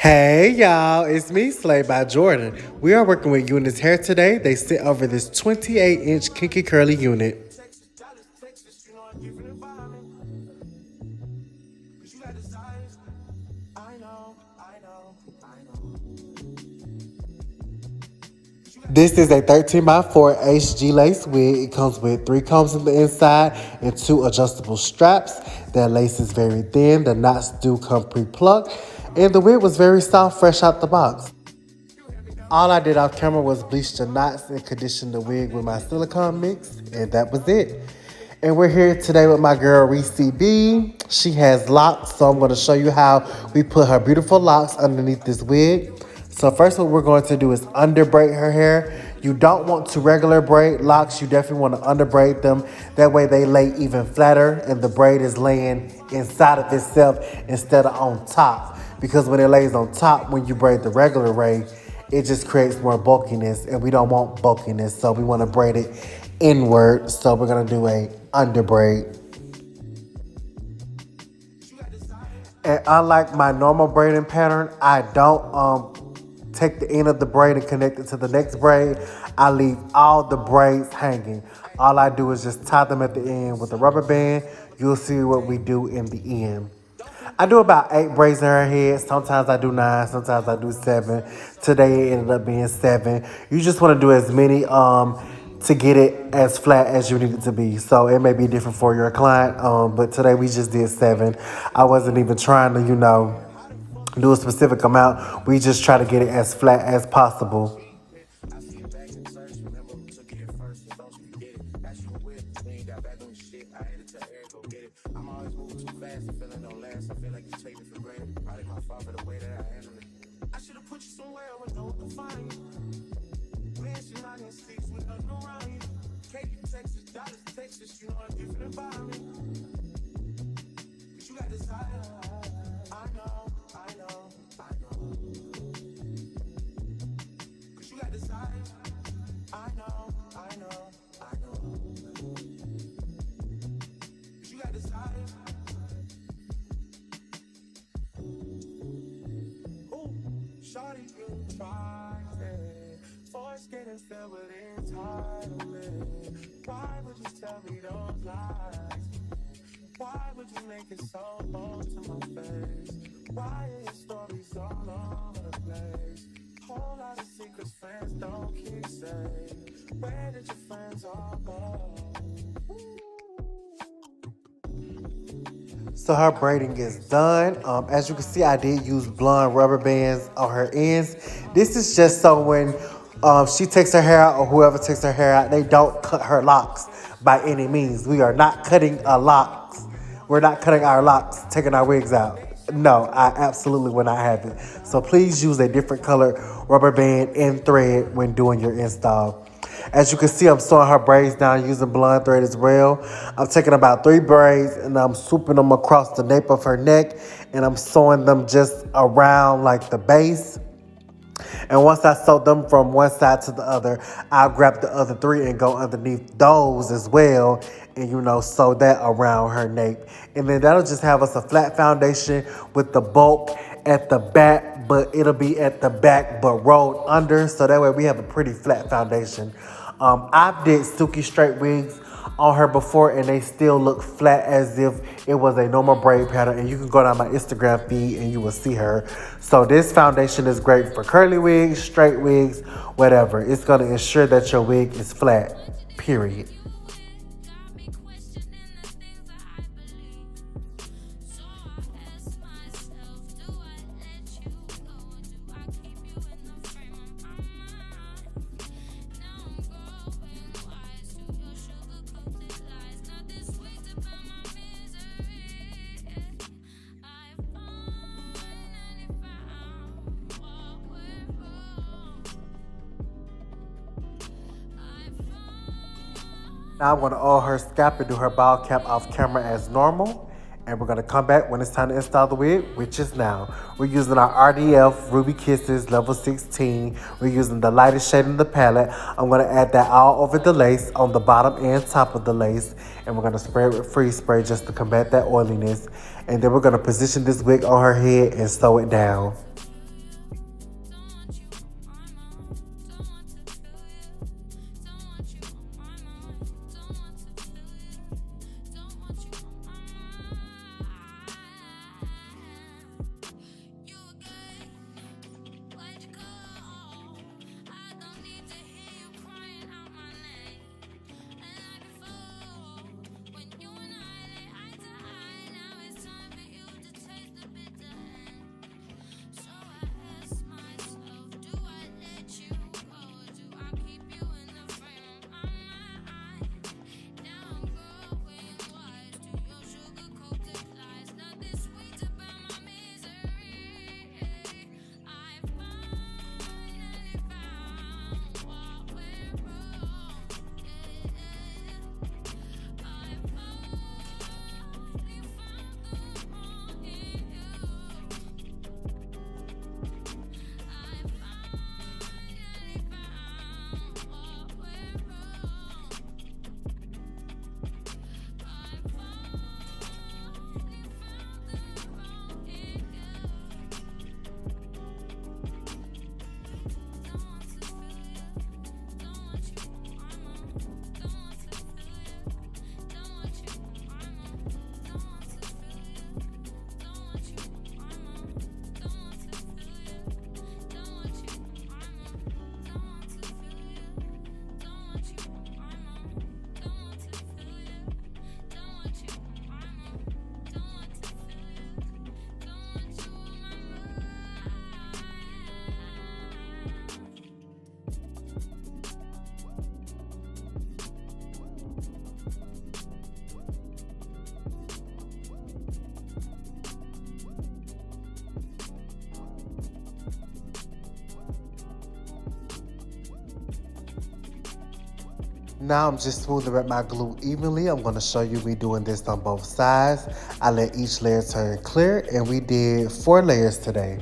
Hey y'all, it's me, Slay by Jordan. We are working with Unice hair today. They sit over this 28-inch kinky curly unit. This is a 13 by 4 HG lace wig. It comes with 3 combs on the inside and 2 adjustable straps. That lace is very thin. The knots do come pre-plucked. And the wig was very soft, fresh out the box. All I did off camera was bleach the knots and condition the wig with my silicone mix, and that was it. And we're here today with my girl Reese B. She has locks, so I'm going to show you how we put her beautiful locks underneath this wig. So first what we're going to do is under braid her hair. You don't want to regular braid locks, you definitely want to under braid them. That way they lay even flatter and the braid is laying inside of itself instead of on top. Because when it lays on top, when you braid the regular braid, it just creates more bulkiness, and we don't want bulkiness, so we want to braid it inward. So we're gonna do a under braid. And unlike my normal braiding pattern, I don't take the end of the braid and connect it to the next braid. I leave all the braids hanging. All I do is just tie them at the end with a rubber band. You'll see what we do in the end. I do about 8 braids in her head. Sometimes I do 9, sometimes I do 7. Today it ended up being 7. You just want to do as many to get it as flat as you need it to be. So it may be different for your client, but today we just did 7. I wasn't even trying to, do a specific amount. We just try to get it as flat as possible. Why would you tell me those lies? Why would you make it so bold to my face? Why are your stories all over the place? Whole lot of secrets friends don't keep safe. Where did your friends all go? So her braiding is done. As you can see, I did use blonde rubber bands on her ends. This is just so when she takes her hair out or whoever takes her hair out, they don't cut her locks by any means. We are not cutting our locks. We're not cutting our locks, taking our wigs out. No, I absolutely will not have it. So please use a different color rubber band and thread when doing your install. As you can see, I'm sewing her braids down using blonde thread as well. I'm taking about 3 braids and I'm swooping them across the nape of her neck, and I'm sewing them just around like the base. And once I sew them from one side to the other, I'll grab the other 3 and go underneath those as well, and sew that around her nape. And then that'll just have us a flat foundation with the bulk at the back, but it'll be at the back but rolled under, so that way we have a pretty flat foundation. I've did silky straight wigs on her before, and they still look flat as if it was a normal braid pattern, and you can go down my Instagram feed and you will see her. So this foundation is great for curly wigs, straight wigs, whatever. It's going to ensure that your wig is flat, period. Now I'm going to oil her scalp and do her ball cap off camera as normal. And we're going to come back when it's time to install the wig, which is now. We're using our RDF Ruby Kisses level 16. We're using the lightest shade in the palette. I'm going to add that all over the lace on the bottom and top of the lace. And we're going to spray it with freeze spray just to combat that oiliness. And then we're going to position this wig on her head and sew it down. Now I'm just smoothing up my glue evenly. I'm going to show you me doing this on both sides. I let each layer turn clear, and we did 4 layers today.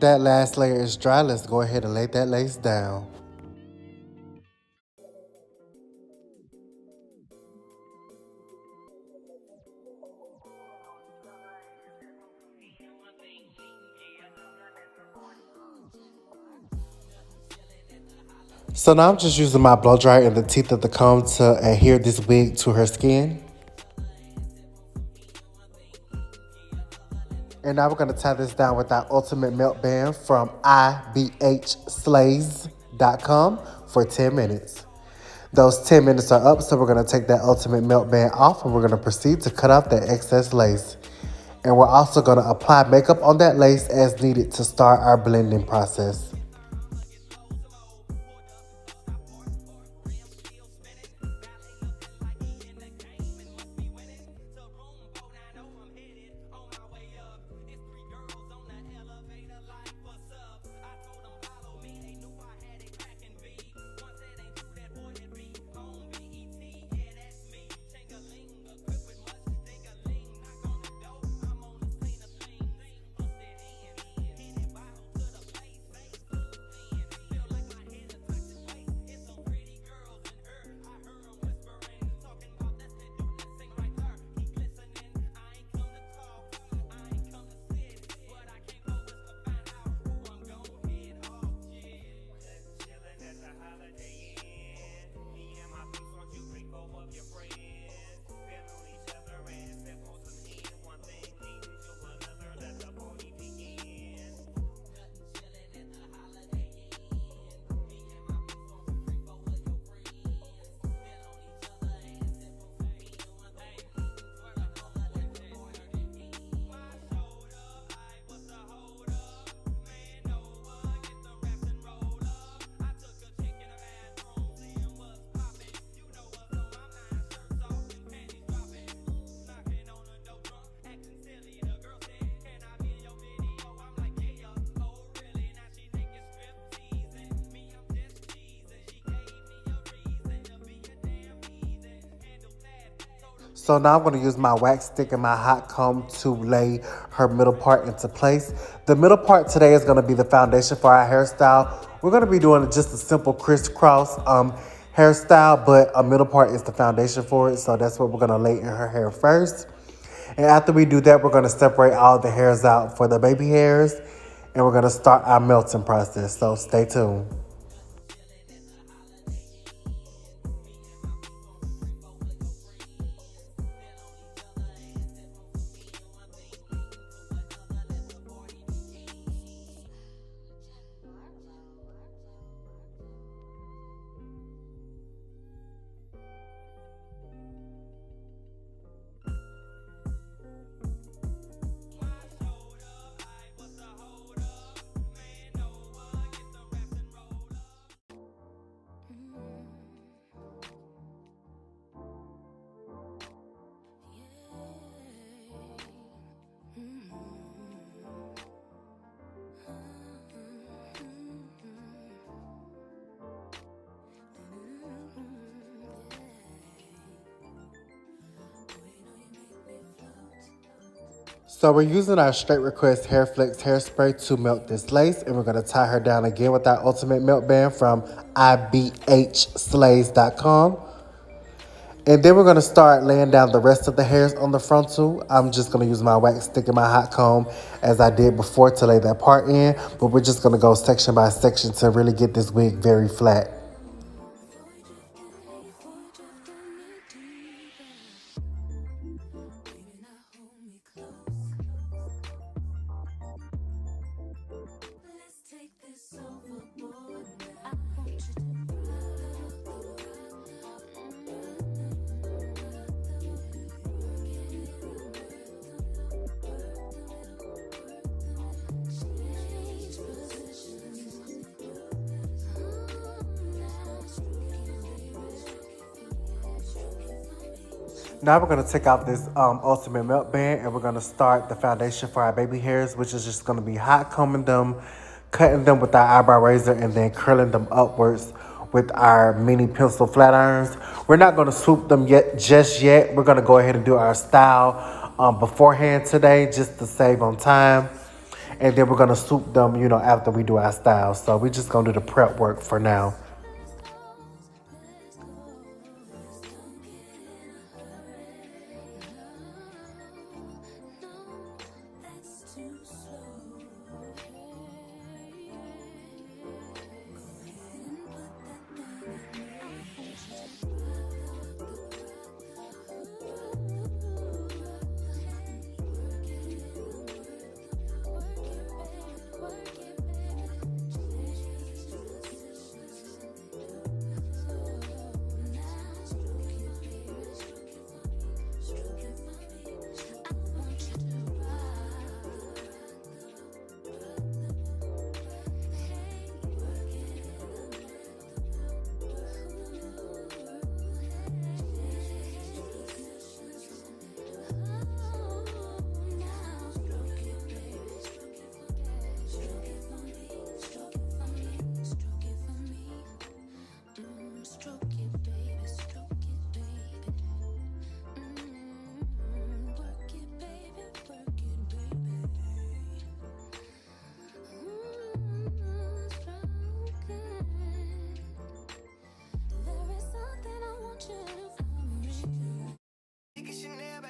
That last layer is dry. Let's go ahead and lay that lace down. So now I'm just using my blow dryer and the teeth of the comb to adhere this wig to her skin. And now we're going to tie this down with our Ultimate Melt Band from ibhslays.com for 10 minutes. Those 10 minutes are up, so we're going to take that Ultimate Melt Band off and we're going to proceed to cut off that excess lace. And we're also going to apply makeup on that lace as needed to start our blending process. So now I'm going to use my wax stick and my hot comb to lay her middle part into place. The middle part today is going to be the foundation for our hairstyle. We're going to be doing just a simple crisscross hairstyle, but a middle part is the foundation for it. So that's what we're going to lay in her hair first. And after we do that, we're going to separate all the hairs out for the baby hairs. And we're going to start our melting process. So stay tuned. So we're using our Straight Request Hair Flex hairspray to melt this lace, and we're going to tie her down again with our Ultimate Melt Band from ibhslays.com. And then we're going to start laying down the rest of the hairs on the frontal. I'm just going to use my wax stick and my hot comb as I did before to lay that part in, but we're just going to go section by section to really get this wig very flat. Now we're gonna take out this Ultimate Melt Band and we're gonna start the foundation for our baby hairs, which is just gonna be hot combing them, cutting them with our eyebrow razor, and then curling them upwards with our mini pencil flat irons. We're not gonna swoop them just yet. We're gonna go ahead and do our style beforehand today, just to save on time. And then we're gonna swoop them, after we do our style. So we're just gonna do the prep work for now.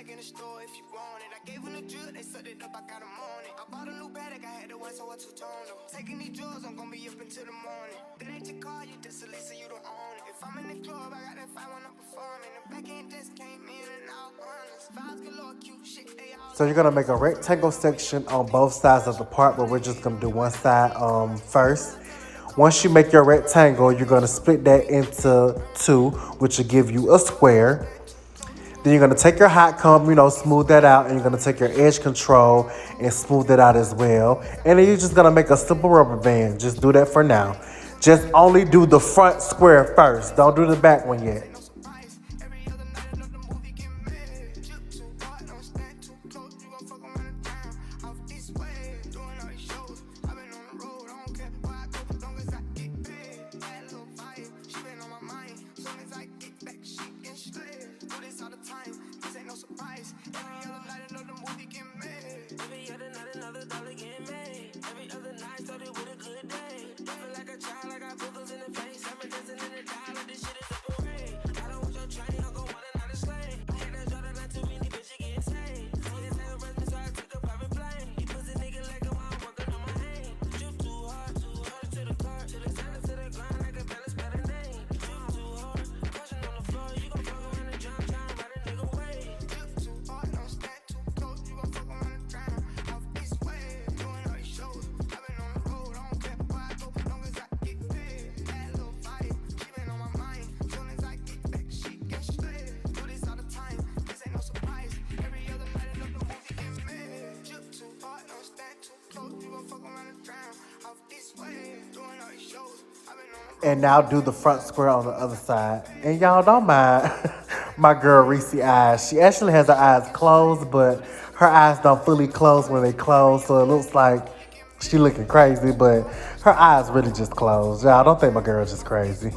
In the store if you want it. I gave them the drill, they sucked it up, I got them on it. I bought a new bag, I had the one, so I two-toned them. Taking these drugs, I'm gonna be up until the morning. That ain't your car, you just a lease, so you don't own it. If I'm in the club, I got that fine when I'm performing. The back end just came in and out, honest. Vibes galore, cute shit, they all. So you're gonna make a rectangle section on both sides of the part, but we're just gonna do one side first. Once you make your rectangle, you're gonna split that into two, which will give you a square. Then you're gonna take your hot comb, smooth that out, and you're gonna take your edge control and smooth it out as well. And then you're just gonna make a simple rubber band. Just do that for now. Just only do the front square first. Don't do the back one yet. And now do the front square on the other side. And y'all don't mind my girl Reese eyes. She actually has her eyes closed, but her eyes don't fully close when they close. So it looks like she looking crazy, but her eyes really just closed. Y'all don't think my girl just crazy.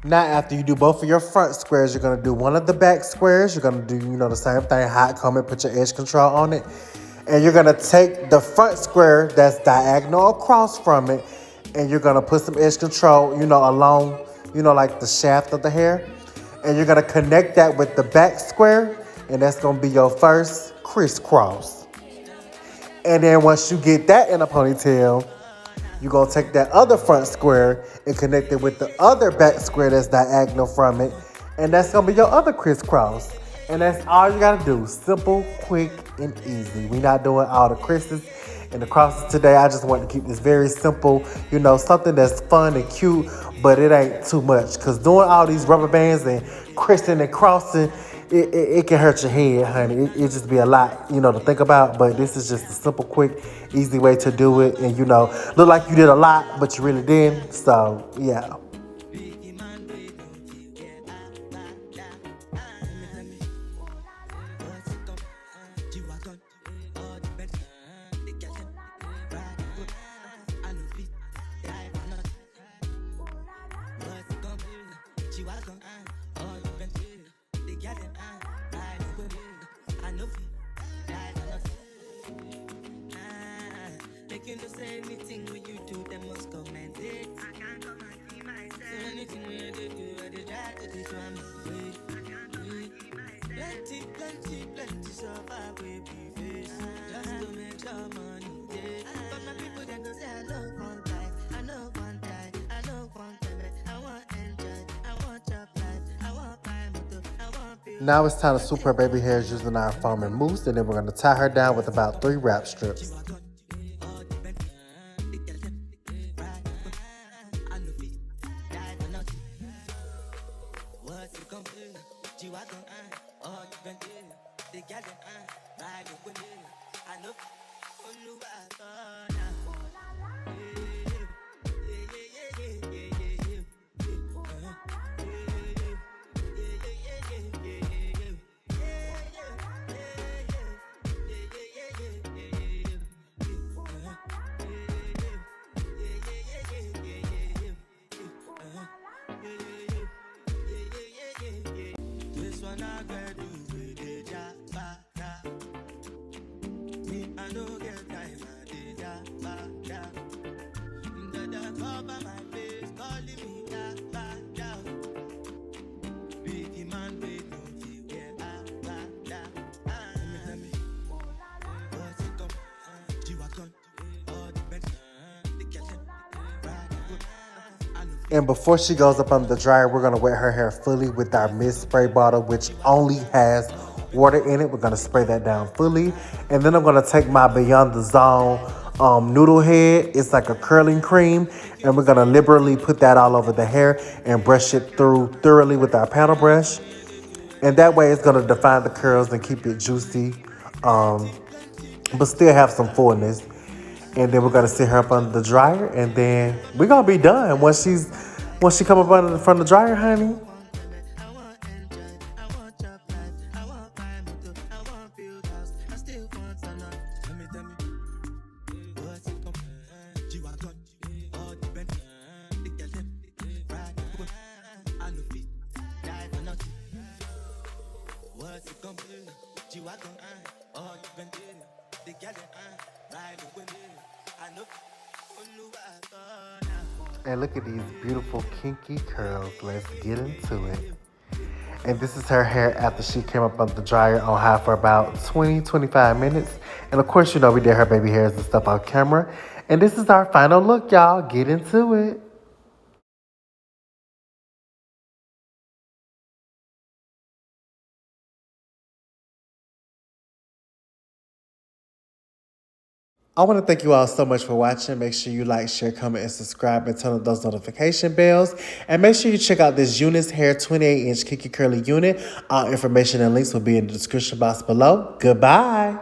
Now, after you do both of your front squares, you're gonna do one of the back squares. You're gonna do, the same thing, hot comb it, put your edge control on it. And you're gonna take the front square that's diagonal across from it, and you're gonna put some edge control, along, like the shaft of the hair. And you're gonna connect that with the back square, and that's gonna be your first crisscross. And then once you get that in a ponytail, you're gonna take that other front square and connect it with the other back square that's diagonal from it. And that's gonna be your other crisscross. And that's all you gotta do. Simple, quick, and easy. We not doing all the Chris's and the crosses today. I just want to keep this very simple, something that's fun and cute, but it ain't too much. Cause doing all these rubber bands and christening and crossing, it can hurt your head, honey. It just be a lot, to think about. But this is just a simple, quick, easy way to do it. And look like you did a lot, but you really didn't. So yeah. You know, say anything when you do, they must comment it. I can't come and see myself. So anything when you do, I did try to teach one way. Plenty, plenty, plenty, so far we be face. Just to make sure money, yeah. But my people, they go say, I know one time, I know one time, I know one time. I want enjoy, I want job life, I want buy motor, I want build. Now it's time to swoop her baby hairs using our foam and mousse, and then we're gonna tie her down with about 3 wrap strips. And before she goes up under the dryer, we're gonna wet her hair fully with our mist spray bottle, which only has water in it. We're gonna spray that down fully. And then I'm gonna take my Beyond the Zone noodle head. It's like a curling cream. And we're gonna liberally put that all over the hair and brush it through thoroughly with our paddle brush. And that way it's gonna define the curls and keep it juicy, but still have some fullness. And then we're gonna sit her up under the dryer, and then we're gonna be done once she come up under from the dryer, honey. And look at these beautiful kinky curls. Let's get into it. And this is her hair after she came up under the dryer on high for about 20-25 minutes. And of course, we did her baby hairs and stuff on camera. And this is our final look, y'all. Get into it. I want to thank you all so much for watching. Make sure you like, share, comment, and subscribe, and turn on those notification bells. And make sure you check out this Unice Hair 28-inch Kinky Curly unit. All information and links will be in the description box below. Goodbye.